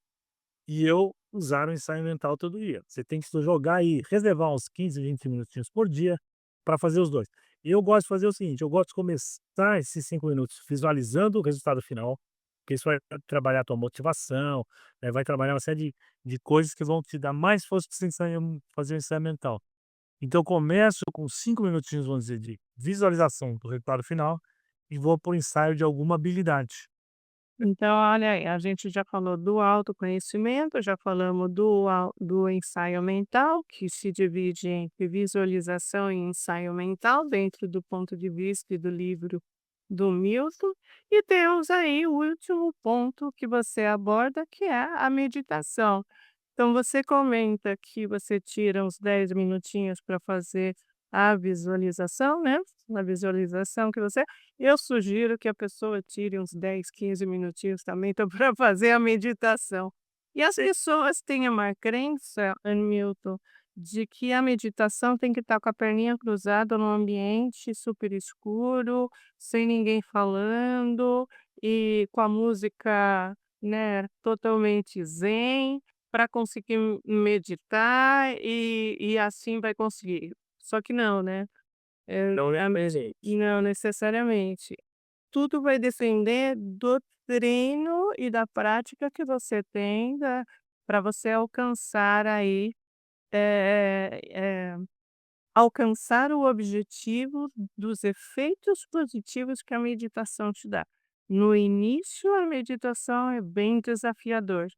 e eu usar o ensaio mental todo dia. Você tem que se jogar aí, reservar uns 15, 20 minutinhos por dia para fazer os 2. Eu gosto de fazer o seguinte, eu gosto de começar esses 5 minutos visualizando o resultado final, porque isso vai trabalhar a tua motivação, vai trabalhar uma série de coisas que vão te dar mais força para você fazer o ensaio mental. Então eu começo com 5 minutinhos, vamos dizer, de visualização do resultado final e vou para o ensaio de alguma habilidade. Então, olha aí, a gente já falou do autoconhecimento, já falamos do ensaio mental, que se divide entre visualização e ensaio mental, dentro do ponto de vista e do livro do Milton. E temos aí o último ponto que você aborda, que é a meditação. Então você comenta que você tira uns 10 minutinhos para fazer a visualização, né, a visualização que você eu sugiro que a pessoa tire uns 10, 15 minutinhos também para fazer a meditação. E as Sim. pessoas têm uma crença, Milton, de que a meditação tem que estar com a perninha cruzada num ambiente super escuro, sem ninguém falando e com a música, né, totalmente zen, para conseguir meditar e assim vai conseguir. Só que não, né, Não é a presente. não necessariamente. Tudo vai depender do treino e da prática que você tem para você alcançar aí, eh eh alcançar o objetivo dos efeitos positivos que a meditação te dá. No início, a meditação é bem desafiador,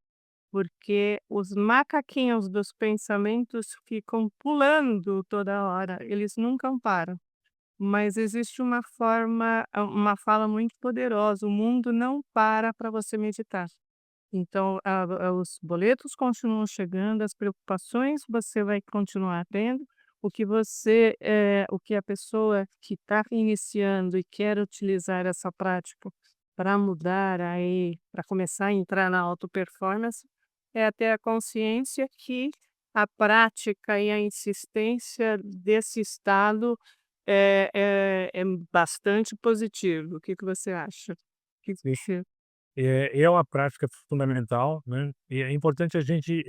porque os macaquinhos dos pensamentos ficam pulando toda hora, eles nunca param. Mas existe uma fala muito poderosa: "O mundo não para você meditar". Então, os boletos continuam chegando, as preocupações você vai continuar tendo, o que a pessoa que está iniciando e quer utilizar essa prática para mudar aí, para começar a entrar na auto-performance, é ter a consciência que a prática e a insistência desse estado é bastante positivo. O que que você acha? Sim. É uma prática fundamental, né, e é importante a gente,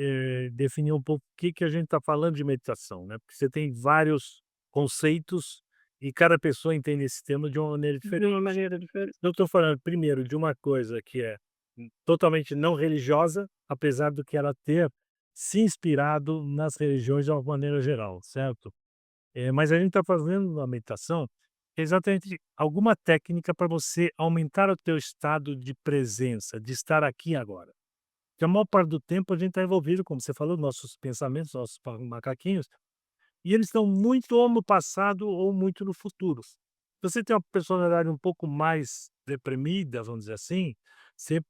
definir um pouco o que que a gente está falando de meditação, né, porque você tem vários conceitos e cada pessoa entende esse tema de uma maneira De diferente. uma maneira diferente. Eu estou falando primeiro de uma coisa que é totalmente não religiosa, apesar do que ela ter se inspirado nas religiões de uma maneira geral, certo? Mas a gente está fazendo uma meditação, exatamente alguma técnica para você aumentar o teu estado de presença, de estar aqui e agora. Porque a maior parte do tempo a gente está envolvido, como você falou, nossos pensamentos, nossos macaquinhos, e eles estão muito ou no passado ou muito no futuro. Se você tem uma personalidade um pouco mais deprimida, vamos dizer assim, você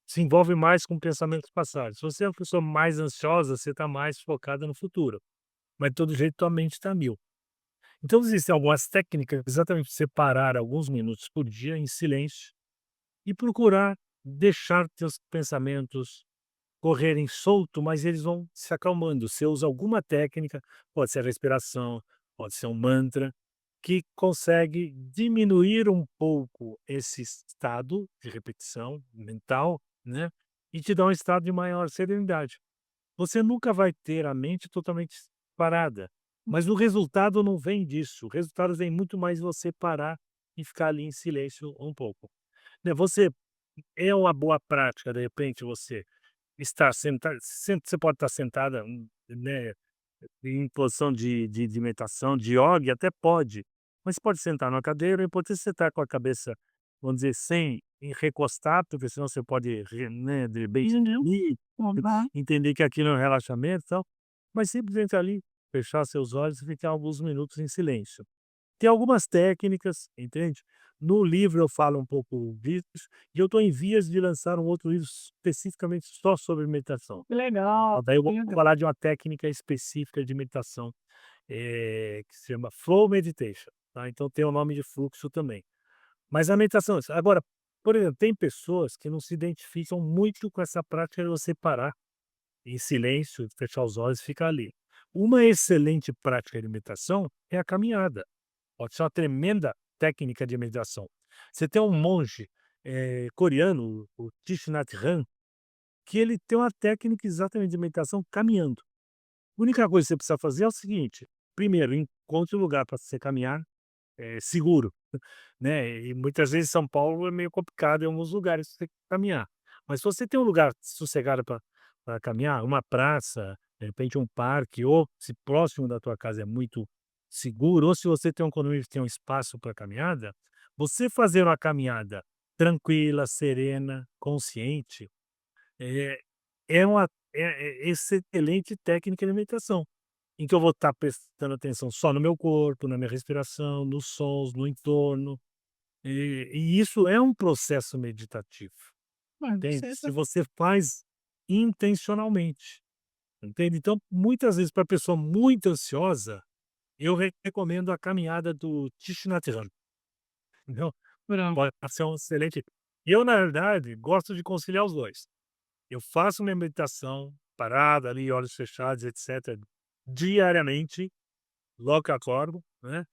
se envolve mais com pensamentos passados. Se você é uma pessoa mais ansiosa, você está mais focada no futuro. Mas de todo jeito, tua mente está mil. Então existem algumas técnicas exatamente para você parar alguns minutos por dia em silêncio e procurar deixar teus pensamentos correrem solto, mas eles vão se acalmando. Você usa alguma técnica, pode ser a respiração, pode ser um mantra, que consegue diminuir um pouco esse estado de repetição mental, né? E te dá um estado de maior serenidade. Você nunca vai ter a mente totalmente parada, mas o resultado não vem disso. O resultado vem muito mais você parar e ficar ali em silêncio um pouco. Né? Você é uma boa prática, de repente, você estar sentada, você pode estar sentada, né, em posição de meditação, de yoga, até pode, mas pode sentar numa cadeira, é importante você estar com a cabeça, vamos dizer, sem recostar, porque senão você pode, né, de repente, Uhum. dormir, Oba. entender que aquilo é um relaxamento e tal, mas simplesmente ali, fechar seus olhos e ficar alguns minutos em silêncio. Tem algumas técnicas, entende? No livro eu falo um pouco disso, e eu estou em vias de lançar um outro livro especificamente só sobre meditação. Que legal, Daí eu que vou legal. falar de uma técnica específica de meditação, que se chama Flow Meditation, tá, então tem o nome de fluxo também. Mas a meditação agora, por exemplo, tem pessoas que não se identificam muito com essa prática de você parar em silêncio, fechar os olhos e ficar ali. Uma excelente prática de meditação é a caminhada. Pode ser uma tremenda técnica de meditação. Você tem um monge, coreano, o Thich Nhat Hanh, que ele tem uma técnica exatamente de meditação caminhando. A única coisa que você precisa fazer é o seguinte: primeiro, encontre um lugar para você caminhar, seguro, né, e muitas vezes São Paulo é meio complicado em alguns lugares pra você caminhar. Mas se você tem um lugar sossegado para caminhar, uma praça, de repente um parque, ou se próximo da tua casa é muito seguro, ou se você tem um condomínio que tem um espaço para caminhada, você fazer uma caminhada tranquila, serena, consciente, é é uma excelente técnica de meditação, em que eu vou estar prestando atenção só no meu corpo, na minha respiração, nos sons, no entorno, e isso é um processo meditativo, Mano, entende? você Se você faz intencionalmente, entende? Então, muitas vezes, para a pessoa muito ansiosa, eu recomendo a caminhada do Thich Nhat Hanh, entendeu? pronto. Pode ser um excelente. Eu, na verdade, gosto de conciliar os 2. Eu faço minha meditação parada ali, olhos fechados, etcétera, diariamente, logo que eu acordo, né,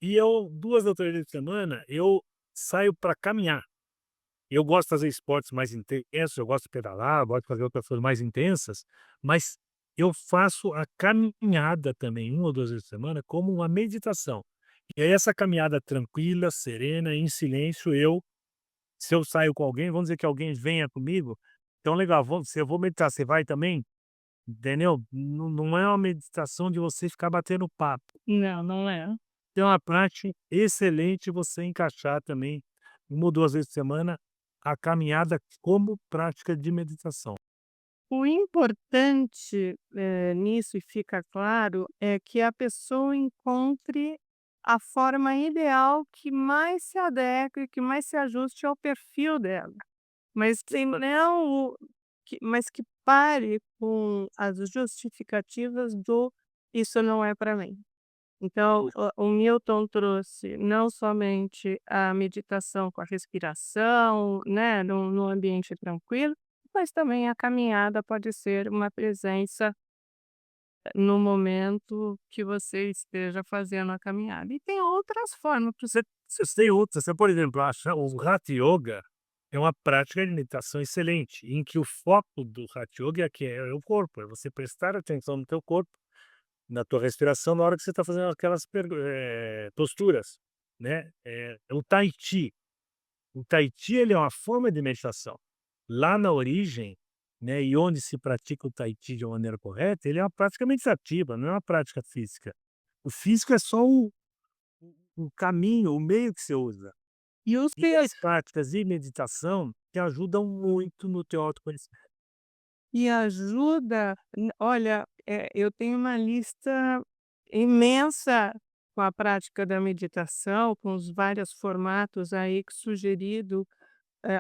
e eu 2 ou 3 vezes por semana, eu saio para caminhar. Eu gosto de fazer esportes mais intensos, eu gosto de pedalar, eu gosto de fazer outras coisas mais intensas, mas eu faço a caminhada também 1 ou 2 vezes por semana como uma meditação. E aí essa caminhada tranquila, serena, em silêncio, se eu saio com alguém, vamos dizer que alguém venha comigo, então legal, vamos se eu vou meditar, você vai também? Entendeu? Não é uma meditação de você ficar batendo papo. Não, não é. É uma prática excelente você encaixar também 1 ou 2 vezes por semana a caminhada como prática de meditação. O importante, nisso e fica claro, é que a pessoa encontre a forma ideal que mais se adeque, que mais se ajuste ao perfil dela, mas que não mas que pare com as justificativas do "isso não é para mim". Então, o Milton trouxe não somente a meditação com a respiração, né, num ambiente tranquilo, mas também a caminhada pode ser uma presença no momento que você esteja fazendo a caminhada. E tem outras formas para você. Você tem outras, você, por exemplo, acha o Hatha Yoga, é uma prática de meditação excelente, em que o foco do Hatha Yoga é o corpo, é você prestar atenção no teu corpo, na tua respiração, na hora que você está fazendo aquelas posturas, né. O Tai Chi. O Tai Chi, ele é uma forma de meditação. Lá na origem, né, e onde se pratica o Tai Chi de uma maneira correta, ele é uma prática meditativa, não é uma prática física. O físico é só o caminho, o meio que você usa. E os E cria as práticas de meditação te ajudam muito no teu autoconhecimento. e ajuda olha, eu tenho uma lista imensa com a prática da meditação, com os vários formatos aí que sugerido,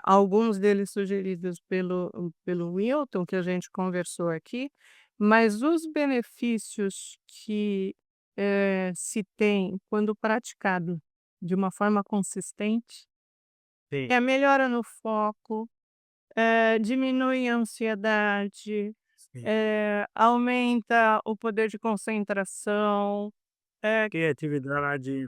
alguns deles sugeridos pelo Wilton, que a gente conversou aqui, mas os benefícios que, se tem quando praticado de uma forma consistente, Sim, é a melhora no foco, diminui a ansiedade, sim. aumenta o poder de concentração, eh, Criatividade,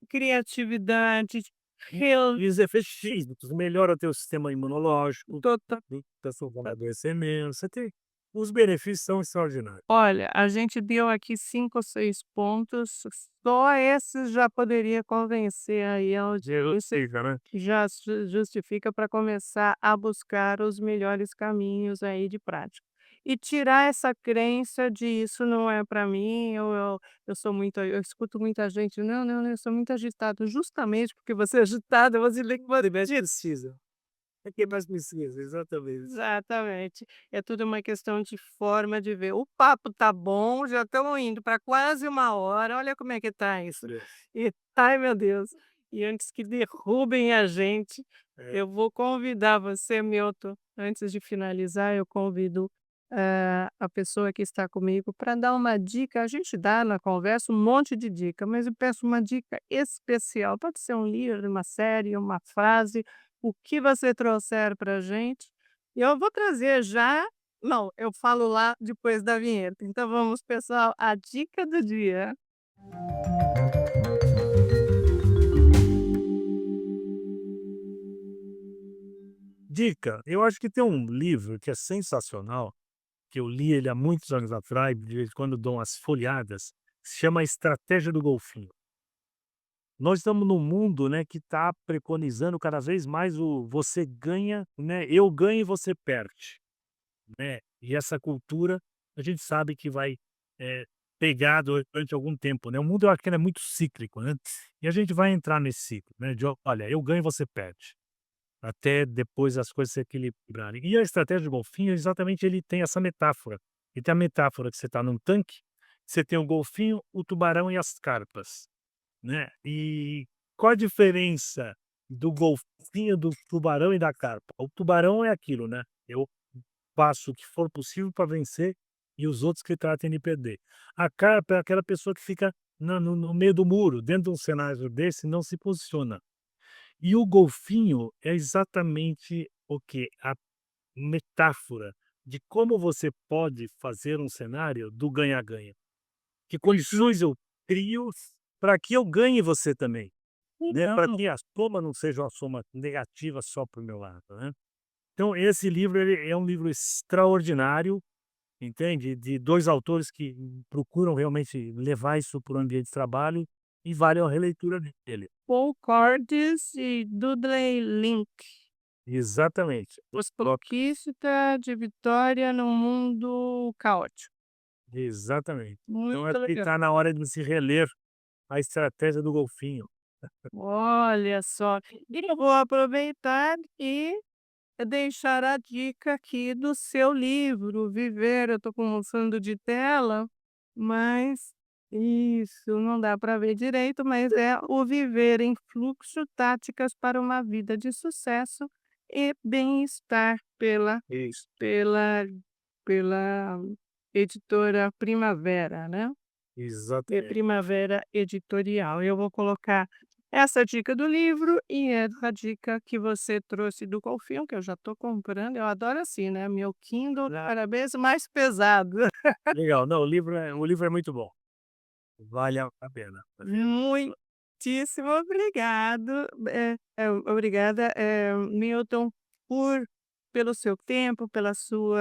criatividade, rel e os efeitos físicos, melhora o teu sistema imunológico, tota então você vai adoecer menos, você tem os benefícios são extraordinários. olha, a gente deu aqui 5 ou 6 pontos, só esses já poderia convencer aí a audiência, Justifica, né. já justifica para começar a buscar os melhores caminhos aí de prática. E tirar essa crença de isso não é para mim, ou eu sou muito eu escuto muita gente: "Não, não, não, eu sou muito agitado", justamente porque você é agitado, você tem que Você mais manter. precisa. É quem mais precisa, exatamente. Exatamente. É tudo uma questão de forma de ver. O papo tá bom, já estamos indo para quase 1 hora, olha como é que tá isso. É, E ai meu Deus, e antes que derrubem a gente, é. eu vou convidar você, Milton, antes de finalizar, eu convido, a pessoa que está comigo para dar uma dica. A gente dá na conversa um monte de dica, mas eu peço uma dica especial, pode ser um livro, uma série, uma frase, o que você trouxer pra gente, e eu vou trazer já não, eu falo lá depois da vinheta. Então vamos, pessoal, a dica do dia. Dica, eu acho que tem um livro que é sensacional, que eu li ele há muitos anos atrás, de vez em quando dou umas folheadas, se chama A Estratégia do Golfinho. Nós estamos num mundo, né, que está preconizando cada vez mais o você ganha, né, eu ganho e você perde, né. E essa cultura, a gente sabe que vai, eh, pegar durante algum tempo, né. O mundo eu acho que ele é muito cíclico, né, e a gente vai entrar nesse ciclo, né, de olha, eu ganho e você perde. Até depois as coisas se equilibrarem. E a estratégia do golfinho, exatamente, ele tem essa metáfora. Ele tem a metáfora que você está num tanque, você tem o golfinho, o tubarão e as carpas, né. E qual a diferença do golfinho, do tubarão e da carpa? O tubarão é aquilo, né, eu faço o que for possível para vencer e os outros que tratem de perder. A carpa é aquela pessoa que fica na no meio do muro, dentro de um cenário desse, não se posiciona. E o golfinho é exatamente o que a metáfora de como você pode fazer um cenário do ganha-ganha. Que condições eu crio para que eu ganhe você também, né, para Então, que a soma não seja uma soma negativa só para o meu lado, né. Então esse livro ele é um livro extraordinário, entende, de 2 autores que procuram realmente levar isso para o ambiente de trabalho e vale a releitura dele. Paul Cordes e Dudley Link, Exatamente. Os Coloca Conquista de Vitória no Mundo Caótico. exatamente. Então Muito acho que legal. está na hora de se reler A Estratégia do Golfinho. Olha só, e eu vou aproveitar e deixar a dica aqui do seu livro, Viver. Eu estou com um fundo de tela, mas isso, não dá para ver direito, mas é o Viver em Fluxo, táticas para uma vida de sucesso e bem-estar Isso, pela pela editora Primavera, né? exatamente. Primavera Editorial. Eu vou colocar essa dica do livro e essa dica que você trouxe do golfinho, que eu já estou comprando, eu adoro assim, né, meu Kindle cada vez mais pesado. Legal. Não, o livro é muito bom. Vale a pena. Muitíssimo obrigado, obrigada, Milton. por pelo seu tempo, pela sua,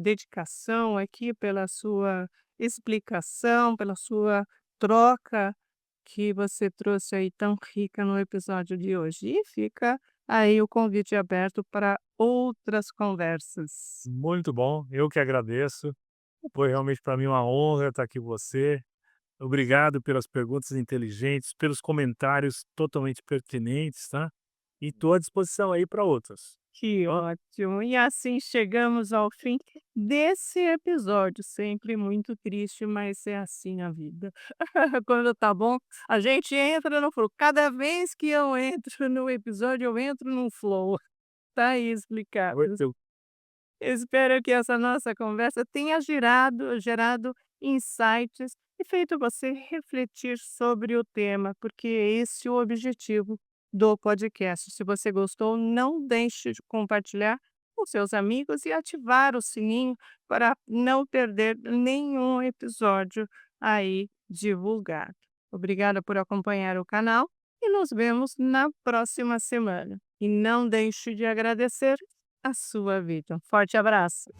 dedicação aqui, pela sua explicação, pela sua troca que você trouxe aí tão rica no episódio de hoje. E fica aí o convite aberto para outras conversas. Muito bom, eu que agradeço. Foi realmente para mim uma honra estar aqui com você. Obrigado pelas perguntas inteligentes, pelos comentários totalmente pertinentes, tá? E estou à disposição aí para outras. Que ótimo! E assim chegamos ao fim desse episódio, sempre muito triste, mas é assim a vida. Quando tá bom, a gente entra no flow. Cada vez que eu entro no episódio, eu entro no flow. Tá aí explicado. Muito Espero que essa nossa conversa tenha gerado insights e feito você refletir sobre o tema, porque é esse o objetivo do podcast. Se você gostou, não deixe de compartilhar com seus amigos e ativar o sininho para não perder nenhum episódio aí divulgado. Obrigada por acompanhar o canal e nos vemos na próxima semana. E não deixe de agradecer a sua vida. Um forte abraço.